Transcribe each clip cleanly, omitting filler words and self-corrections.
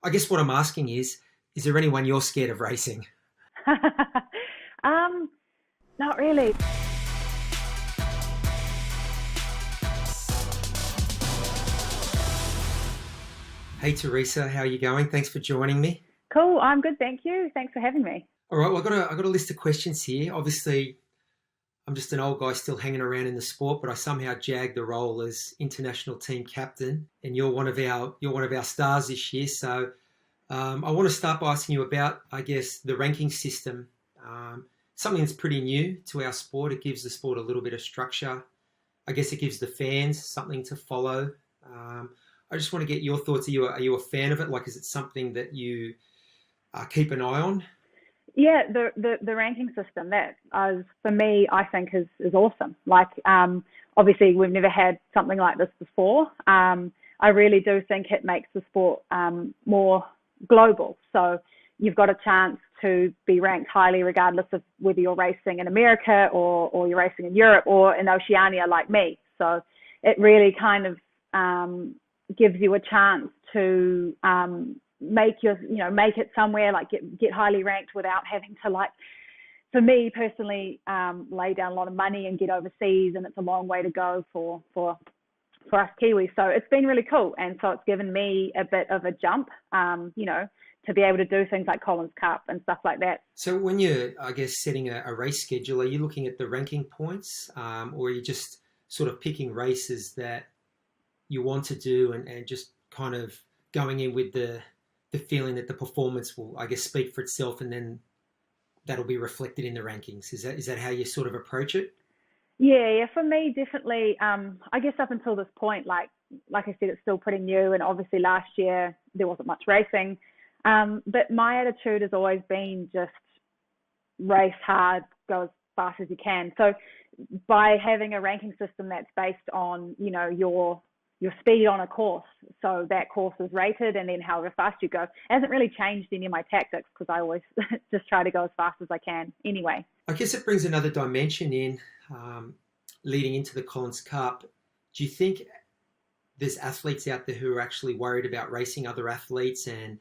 I guess what I'm asking is there anyone you're scared of racing? um, Not really. Hey Teresa, how are you going? Thanks for joining me. Cool. I'm good. Thank you. Thanks for having me. All right, well, I've got a list of questions here. Obviously, I'm just an old guy still hanging around in the sport, but I somehow jagged the role as international team captain, and you're one of our stars this year. So I want to start by asking you about, I guess, the ranking system. Something that's pretty new to our sport. It gives the sport a little bit of structure. I guess it gives the fans something to follow. Um, I just want to get your thoughts. Are you a fan of it? Like, is it something that you keep an eye on? Yeah, the ranking system that for me I think is awesome. Like obviously we've never had something like this before. I really do think it makes the sport more global. So you've got a chance to be ranked highly regardless of whether you're racing in America or you're racing in Europe or in Oceania like me. So it really kind of gives you a chance to make it somewhere, like get highly ranked without having to, like, for me personally, lay down a lot of money and get overseas, and it's a long way to go for us Kiwis. So it's been really cool, and so it's given me a bit of a jump, to be able to do things like Collins Cup and stuff like that. So when you're, I guess, setting a race schedule, are you looking at the ranking points, or are you just sort of picking races that you want to do and just kind of going in with the feeling that the performance will, I guess, speak for itself, and then that'll be reflected in the rankings? Is that how you sort of approach it? Yeah, for me, definitely. I guess up until this point, like I said, it's still pretty new, and obviously last year there wasn't much racing. But my attitude has always been just race hard, go as fast as you can. So by having a ranking system that's based on, your speed on a course, so that course is rated, and then however fast you go, it hasn't really changed any of my tactics because I always just try to go as fast as I can anyway. I guess it brings another dimension in, um, leading into the Collins Cup. Do you think there's athletes out there who are actually worried about racing other athletes and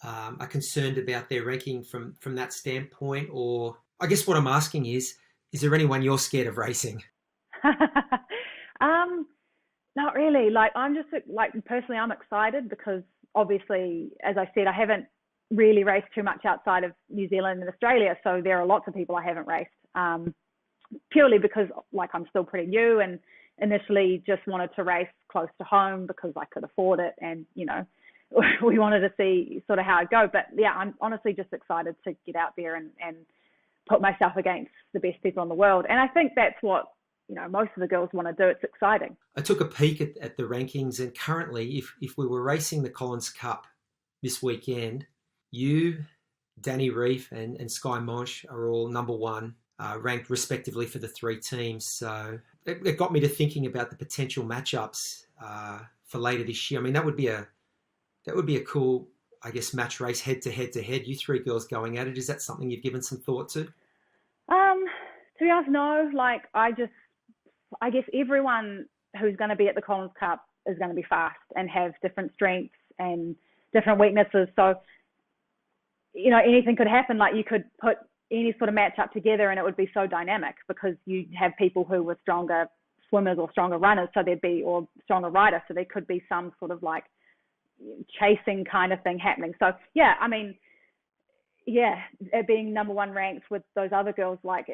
are concerned about their ranking from that standpoint? Or I guess what I'm asking is there anyone you're scared of racing? um, Not really. Like, I'm just, like, personally, I'm excited because obviously, as I said, I haven't really raced too much outside of New Zealand and Australia. So there are lots of people I haven't raced, purely because, like, I'm still pretty new and initially just wanted to race close to home because I could afford it, and we wanted to see sort of how it go. But yeah, I'm honestly just excited to get out there and put myself against the best people in the world. And I think that's what most of the girls want to do. It's exciting. I took a peek at the rankings, and currently, if we were racing the Collins Cup this weekend, you, Danny Reef, and Sky Mosh are all number one, ranked respectively for the three teams. So it got me to thinking about the potential matchups for later this year. I mean, that would be a cool, I guess, match race head to head to head. You three girls going at it. Is that something you've given some thought to? Um, to be honest, no. Like, I guess everyone who's going to be at the Collins Cup is going to be fast and have different strengths and different weaknesses. So, anything could happen. Like, you could put any sort of match up together and it would be so dynamic because you have people who were stronger swimmers or stronger runners, or stronger riders. So there could be some sort of, like, chasing kind of thing happening. So, yeah, I mean, yeah, it being number one ranked with those other girls, like,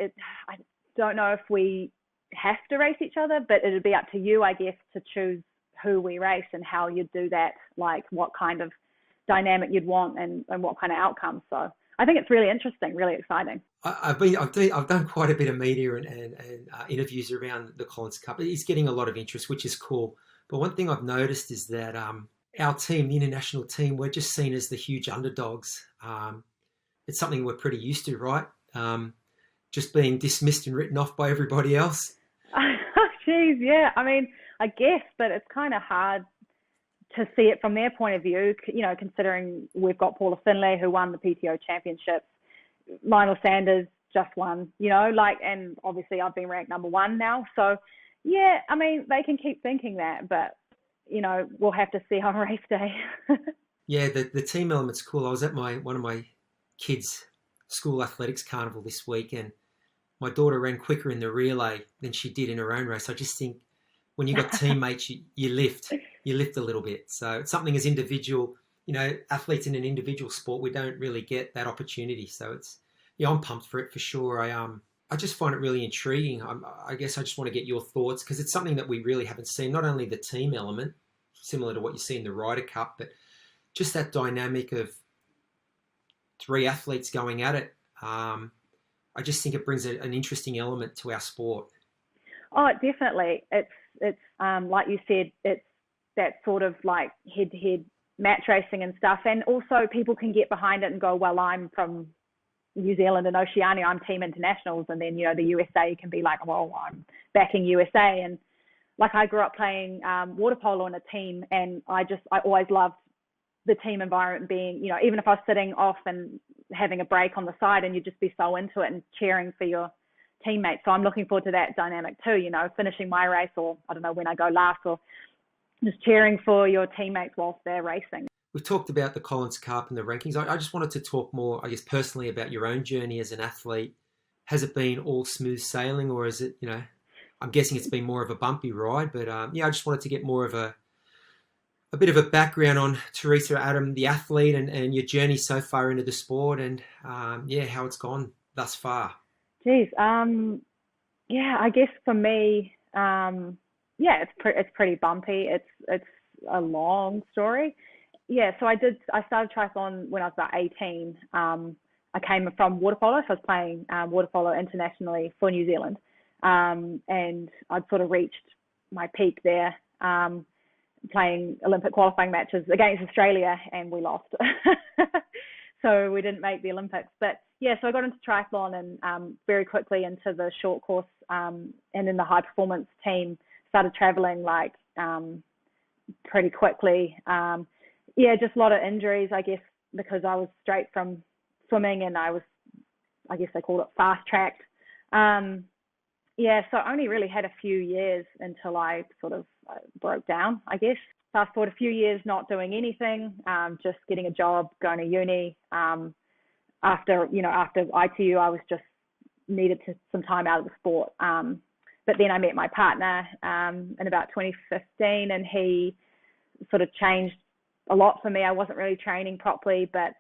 I don't know if we have to race each other, but it'd be up to you, I guess, to choose who we race and how you'd do that, like what kind of dynamic you'd want and what kind of outcome. So I think it's really interesting, really exciting. I've done quite a bit of media and interviews around the Collins Cup. It's getting a lot of interest, which is cool. But one thing I've noticed is that our team, the international team, we're just seen as the huge underdogs. It's something we're pretty used to, right? Just being dismissed and written off by everybody else. Jeez, yeah. I mean, I guess, but it's kind of hard to see it from their point of view, considering we've got Paula Finlay, who won the PTO championships. Lionel Sanders just won, and obviously I've been ranked number one now. So, yeah, I mean, they can keep thinking that, but, we'll have to see on race day. Yeah, the team element's cool. I was at one of my kids' school athletics carnival this week, and my daughter ran quicker in the relay than she did in her own race. I just think when you've got teammates, you lift a little bit. So it's something as individual, athletes in an individual sport, we don't really get that opportunity. So I'm pumped for it for sure. I just find it really intriguing. I guess I just want to get your thoughts because it's something that we really haven't seen. Not only the team element, similar to what you see in the Ryder Cup, but just that dynamic of three athletes going at it. I just think it brings an interesting element to our sport. Oh, definitely. It's like you said, it's that sort of like head-to-head match racing and stuff. And also people can get behind it and go, well, I'm from New Zealand and Oceania, I'm Team Internationals. And then, the USA can be like, well, I'm backing USA. And like I grew up playing water polo in a team, and I always loved the team environment being, even if I was sitting off and having a break on the side, and you'd just be so into it and cheering for your teammates. So I'm looking forward to that dynamic too, finishing my race, or I don't know when I go last, or just cheering for your teammates whilst they're racing. We've talked about the Collins Cup and the rankings. I just wanted to talk more, I guess, personally about your own journey as an athlete. Has it been all smooth sailing, or is it, I'm guessing it's been more of a bumpy ride, but I just wanted to get more of a bit of a background on Teresa Adam, the athlete, and your journey so far into the sport, and how it's gone thus far. Geez, I guess for me, it's pretty bumpy. It's a long story. Yeah, so I started triathlon when I was about 18. I came from water polo, so I was playing water polo internationally for New Zealand, and I'd sort of reached my peak there. Playing Olympic qualifying matches against Australia, and we lost. So we didn't make the Olympics. But yeah, so I got into triathlon and very quickly into the short course, and in the high performance team, started traveling pretty quickly. Just a lot of injuries, I guess, because I was straight from swimming, and I guess they called it fast tracked. So I only really had a few years until I sort of broke down, I guess. Fast forward a few years, not doing anything, just getting a job, going to uni. After ITU, I was just needed some time out of the sport. But then I met my partner in about 2015, and he sort of changed a lot for me. I wasn't really training properly, but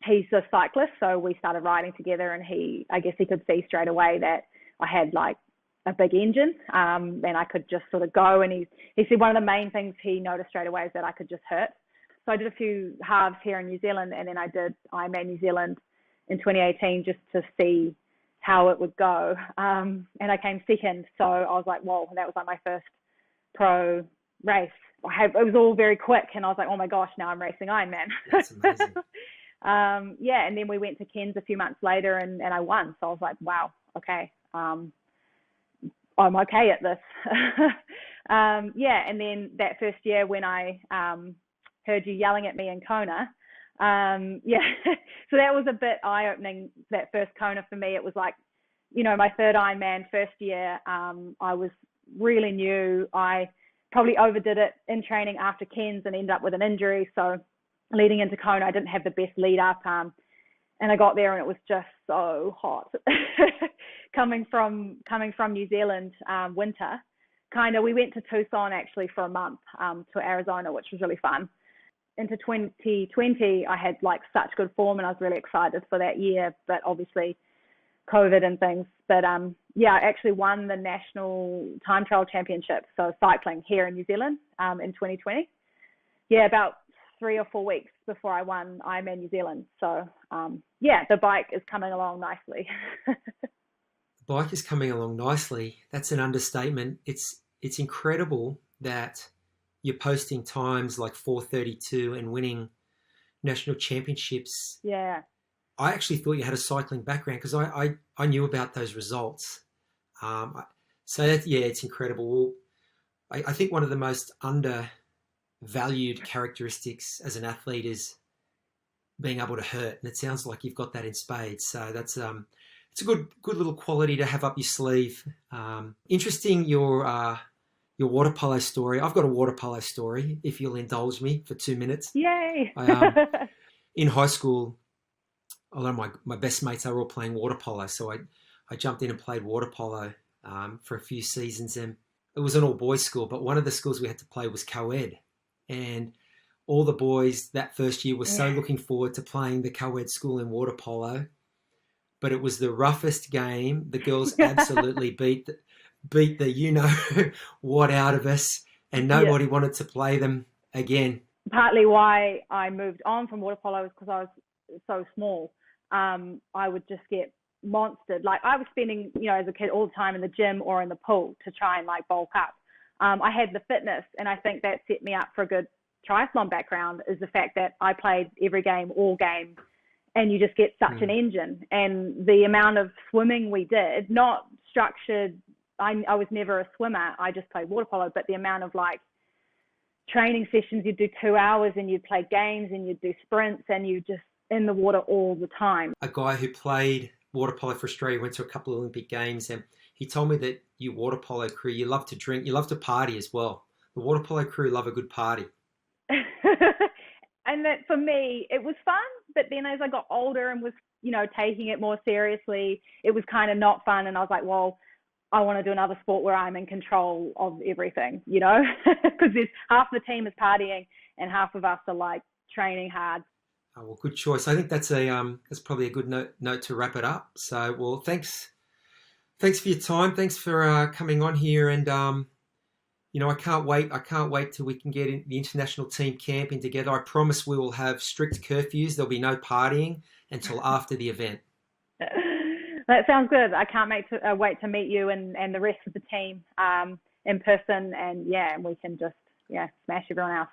he's a cyclist, so we started riding together, and I guess he could see straight away that I had like a big engine, and I could just sort of go. And he said one of the main things he noticed straight away is that I could just hurt. So I did a few halves here in New Zealand, and then I did Ironman New Zealand in 2018 just to see how it would go. And I came second, so I was like, whoa, that was like my first pro race. It was all very quick, and I was like, oh my gosh, now I'm racing Ironman. That's amazing. And then we went to Cairns a few months later, and I won. So I was like, wow, okay. I'm okay at this. And then that first year when I heard you yelling at me in Kona, so that was a bit eye-opening, that first Kona for me. It was like, my third Ironman first year. I was really new. I probably overdid it in training after Cairns and ended up with an injury. So leading into Kona, I didn't have the best lead up. And I got there, and it was just so hot. coming from New Zealand, winter, we went to Tucson actually for a month, to Arizona, which was really fun. Into 2020, I had like such good form, and I was really excited for that year, but obviously COVID and things. But I actually won the national time trial championship, so cycling here in New Zealand, in 2020. Yeah, about 3 or 4 weeks before I won Ironman New Zealand. So the bike is coming along nicely. The bike is coming along nicely. That's an understatement. It's incredible that you're posting times like 4:32 and winning national championships. Yeah. I actually thought you had a cycling background because I knew about those results. It's incredible. I think one of the most undervalued characteristics as an athlete is being able to hurt, and it sounds like you've got that in spades. So that's it's a good little quality to have up your sleeve. Interesting, your your water polo story. I've got a water polo story, if you'll indulge me for 2 minutes. Yay! In high school, a lot of my best mates, they were all playing water polo. So I jumped in and played water polo for a few seasons. And it was an all-boys school, but one of the schools we had to play was co-ed. And all the boys that first year were so looking forward to playing the co-ed school in water polo. But it was the roughest game. The girls absolutely beat the you-know-what out of us, and nobody wanted to play them again. Partly why I moved on from water polo was because I was so small. I would just get monstered. Like, I was spending, as a kid, all the time in the gym or in the pool to try and like bulk up. I had the fitness, and I think that set me up for a good triathlon background, is the fact that I played every game, all game, and you just get such an engine. And the amount of swimming we did, not structured, I was never a swimmer, I just played water polo, but the amount of like training sessions, you'd do 2 hours and you'd play games and you'd do sprints and you just in the water all the time. A guy who played water polo for Australia went to a couple of Olympic Games, and he told me that you water polo crew, you love to drink, you love to party as well. The water polo crew love a good party. And that, for me, it was fun, but then as I got older and was, taking it more seriously, it was kind of not fun. And I was like, well, I want to do another sport where I'm in control of everything, because there's half the team is partying and half of us are like training hard. Oh, well, good choice. I think that's probably a good note to wrap it up. So, well, thanks for your time. Thanks for coming on here, and I can't wait till we can get the international team camping together. I promise we will have strict curfews. There'll be no partying until after the event. That sounds good. I can't wait to meet you and the rest of the team in person, and we can just smash everyone else.